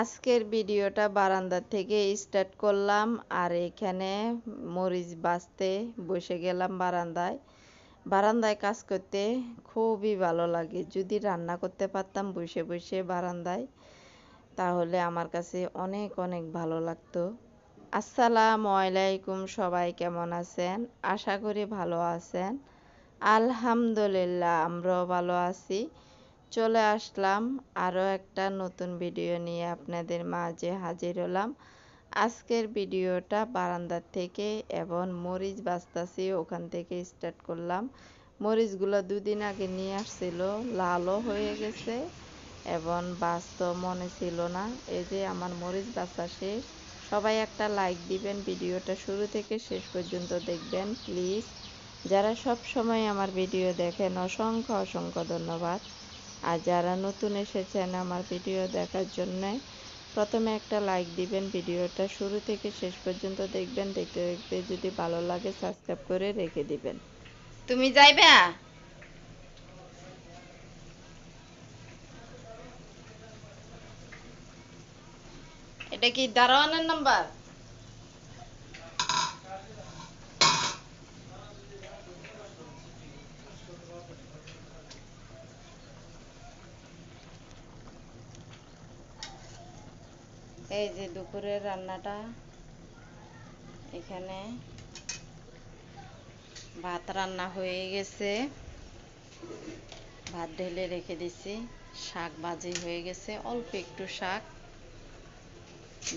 আজকের ভিডিওটা বারান্দা থেকে স্টার্ট করলাম আর এখানে মরিচ বাছতে বসে গেলাম বারান্দায় কাজ করতে খুবই ভালো লাগে। যদি রান্না করতে পারতাম বসে বসে বারান্দায়, তাহলে আমার কাছে অনেক অনেক ভালো লাগতো। আসসালামু আলাইকুম, সবাই কেমন আছেন? আশা করি ভালো আছেন। আলহামদুলিল্লাহ, আমরাও ভালো আছি। চলে আসলাম আরও একটা নতুন ভিডিও নিয়ে আপনাদের মাঝে হাজির হলাম। আজকের ভিডিওটা বারান্দার থেকে এবং মরিচ বাছতাছি ওখান থেকে স্টার্ট করলাম। মরিচগুলো দুদিন আগে নিয়ে আসছিল, লালও হয়ে গেছে এবং বাছতে মনে ছিল না। এই যে আমার মরিচ বাছা শেষ। সবাই একটা লাইক দিবেন, ভিডিওটা শুরু থেকে শেষ পর্যন্ত দেখবেন প্লিজ। যারা সব সময় আমার ভিডিও দেখেন অসংখ্য অসংখ্য ধন্যবাদ। আর যারা নতুন এসেছেন আমার ভিডিও দেখার জন্য, প্রথমে একটা লাইক দিবেন, ভিডিওটা শুরু থেকে শেষ পর্যন্ত দেখবেন। দেখতে দেখতে যদি ভালো লাগে সাবস্ক্রাইব করে রেখে দিবেন। তুমি যাইবে? এটা কি দারোয়ানের নাম্বার? এই যে দুপুরের রান্নাটা, এখানে ভাত রান্না হয়ে গেছে, ভাত ঢেলে রেখে দিছি। শাক ভাজি হয়ে গেছে, অল্প একটু শাক,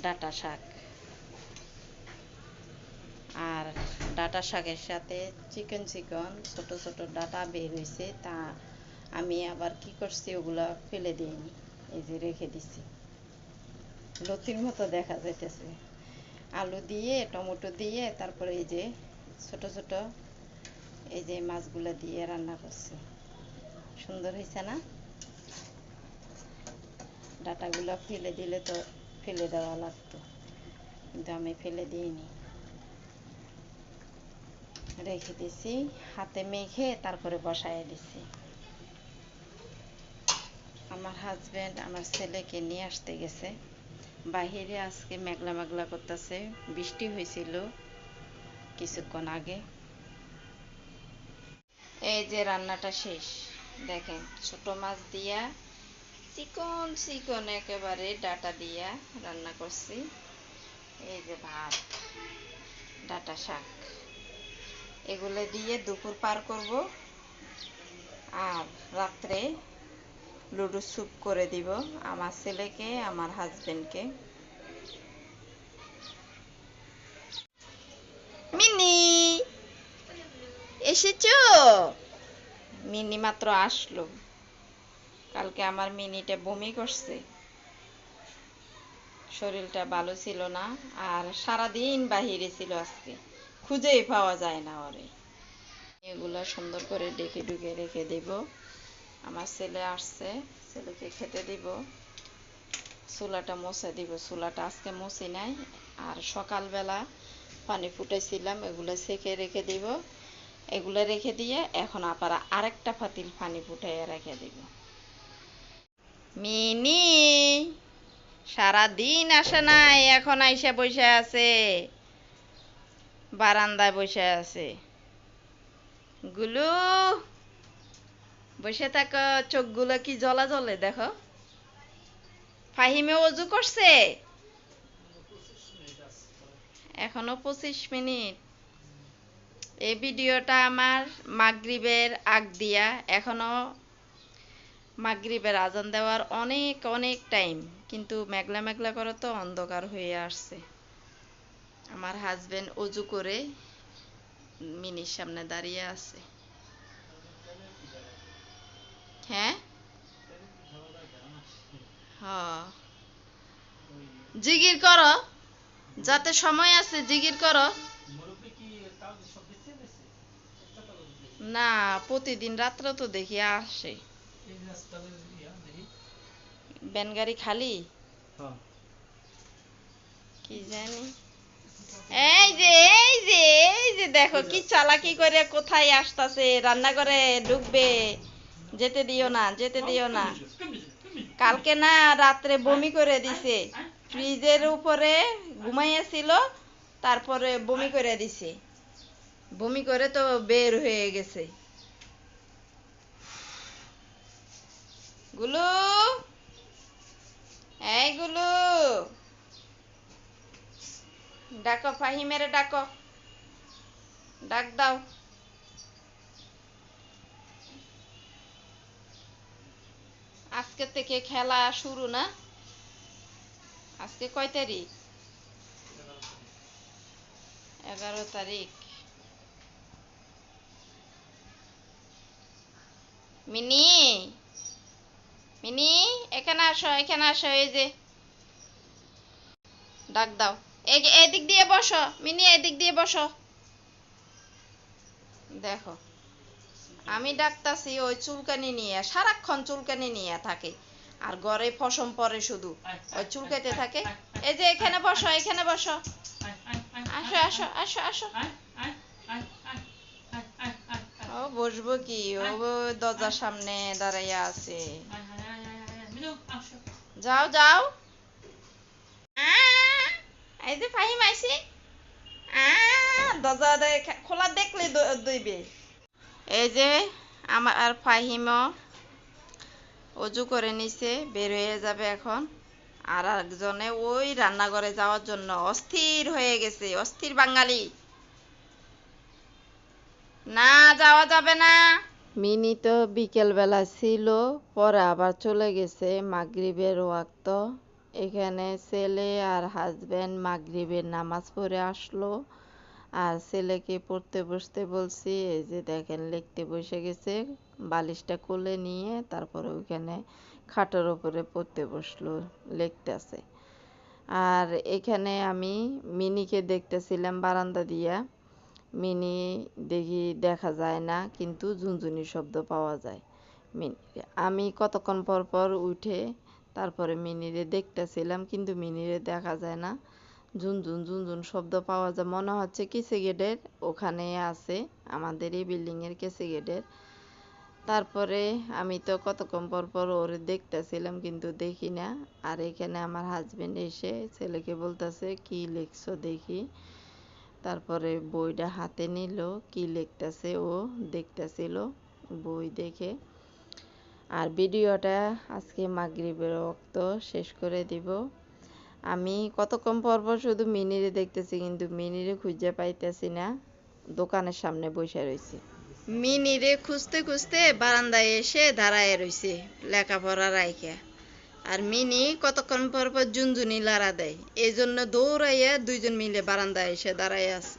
ডাঁটা শাক। আর ডাঁটা শাকের সাথে চিকন ছোট ছোট ডাঁটা বের হয়েছে, তা আমি আবার কি করছি, ওগুলা ফেলে দিইনি, এই যে রেখে দিছি। লতির মতো দেখা যাইতেছে। আলু দিয়ে টমেটো দিয়ে তারপরে এই যে ছোট ছোট এই যে মাছগুলো দিয়ে রান্না করছি। সুন্দর হয়েছে না? ডাঁটাগুলো ফেলে দিলে তো ফেলে দেওয়া লাগতো, কিন্তু আমি ফেলে দিইনি, রেখে দিছি। হাতে মেখে তারপরে বসায় দিছি। আমার হাজব্যান্ড আমার ছেলেকে নিয়ে আসতে গেছে বাহিরে। আজকে মেঘলা মেঘলা করতেছে, বৃষ্টি হয়েছিল কিছুক্ষণ আগে। এই যে রান্নাটা শেষ, দেখেন ছোট মাছ দিয়া চিকন চিকন একেবারে ডাটা দিয়া রান্না করছি। এই যে ভাত, ডাটা শাক, এগুলো দিয়ে দুপুর পার করব। আর রাত্রে লুডো স্যুপ করে দিব আমার ছেলেকে, আমার হাজবেন্ডকে। মিনি এসেছো? মিনি মাত্র আসলো। কালকে আমার মিনিটা বমি করছে, শরীরটা ভালো ছিল না, আর সারাদিন বাহিরে ছিল আজকে, খুঁজেই পাওয়া যায় না ওরে। এগুলা সুন্দর করে ডেকে ডুকে রেখে দেব। আমার ছেলে আসছে, ছেলেকে খেতে দিব। চুলাটা মুছে দিব, চুলাটা আজকে মুছি নাই। আর সকালবেলা পানি ফুটাইছিলাম, এগুলো সেকে রেখে দিব। এগুলো রেখে দিয়ে এখন আবার আরেকটা পাতিল পানি ফুটাইয়া রেখে দিব। মিনি সারাদিন আসে নাই, এখন আইসা বসে আছে, বারান্দায় বসে আছে। গুলু বসে থাকো, চোখগুলো কি জ্বলা জ্বলে দেখো। ফাহিমে অজু করছে? এখনো 25 মিনিট। এই ভিডিওটা আমার মাগরিবের আগ দিয়া, এখনো মাগরিবের আজান দেওয়ার অনেক অনেক টাইম, কিন্তু মেঘলা মেঘলা করে তো অন্ধকার হয়ে আসছে। আমার হাজবেন্ড অজু করে মিনির সামনে দাঁড়িয়ে আছে। হ্যাঁ হ্যাঁ, জিগির করো, যাতে সময় আছে জিগির করো। না, প্রতিদিন রাত্রে তো দেখি আসে। ভ্যান গাড়ি খালি, কি জানি। এই যে দেখো কি চালাকি করে কোথায় আসতেছে, রান্নাঘরে ঢুকবে। যেতে দিও না, যেতে দিও না। কালকে না রাত্রে বমি করে দিছে, ফ্রিজের উপরে ঘুমাইয়াছিল, তারপরে বমি করে দিছে, বমি করে তো বের হয়ে গেছে। গুলু, এই গুলু, ডাকো ফাহিমেরে, ডাকো, ডাক দাও। আজকে থেকে খেলা শুরু না? আজকে কয় তারিখ? 11 তারিখ। মিনি, মিনি, এখানে আসো, এখানে আসো, এই যে ডাক দাও। এদিক দিয়ে বসো মিনি, এদিক দিয়ে বসো। দেখো আমি ডাকতাছি, ওই চুলকানি নিয়ে সারাক্ষণ চুলকানি নিয়ে থাকে, আর ঘরে ফসম পরে শুধু ওই চুলকাইতে থাকে। এই যে এখানে বসো, এখানে বসো, আসো আসো আসো আসো। ও বসবো কি, ও দরজার সামনে দাঁড়াইয়া আছে। যাও যাও। এই যে ফাহিম আইছে, দরজা খোলা দেখলে দইবে। এই যে আমার আর ফাহিমও অজু করে নিছে, বের হয়ে যাবে এখন। আর একজনে ওই রান্নাঘরে যাওয়ার জন্য অস্থির হয়ে গেছে, অস্থির বাঙালি, না যাওয়া যাবে না। মিনি তো বিকেল বেলা ছিল, পরে আবার চলে গেছে মাগরিবের ওয়াক্ত। এখানে ছেলে আর হাজবেন্ড মাগরিবের নামাজ পড়ে আসলো, আর ছেলেকে পড়তে বসতে বলছি। এই যে দেখেন লিখতে বসে গেছে, বালিশটা কোলে নিয়ে তারপরে ওইখানে খাটের উপরে পড়তে বসলো, লিখতেছে। আর এখানে আমি মিনিকে দেখতেছিলাম বারান্দা দিয়া। মিনি দেখি দেখা যায় না, কিন্তু ঝুনঝুনি শব্দ পাওয়া যায়। আমি কতক্ষণ পর পর উঠে তারপরে মিনিরে দেখতেছিলাম, কিন্তু মিনিরে দেখা যায় না। ঝুনঝুন ঝুনঝুন শব্দ পাওয়া যায়, মনে হচ্ছে কিসে গেটের ওখানে আছে, আমাদের এই বিল্ডিংয়ের কেসে গেটের। তারপরে আমি তো কতক্ষণ পর পর ওরে দেখতেছিলাম, কিন্তু দেখি না। আর এখানে আমার হাজবেন্ড এসে ছেলেকে বলতেছে কি লিখছো দেখি। তারপরে বইটা হাতে নিল, কি লিখতেছে ও দেখতেছিল বই দেখে। আর ভিডিওটা আজকে মাগরিবের ওয়াক্ত শেষ করে দিব। আমি কতক্ষণ পর পর শুধু মিনিরে দেখতেছি, কিন্তু মিনিরে খুঁজে পাইতেছি না, দোকানের সামনে বসে রয়েছে। মিনিরে খুঁজতে খুঁজতে বারান্দায় এসে দাঁড়ায় রয়েছে লেখাপড়া রাইখা। আর মিনি কতক্ষণ পর পর ঝুনঝুনি লাড়া দেয়, এই জন্য দৌড়াইয়া দুইজন মিলে বারান্দায় এসে দাঁড়ায় আছে।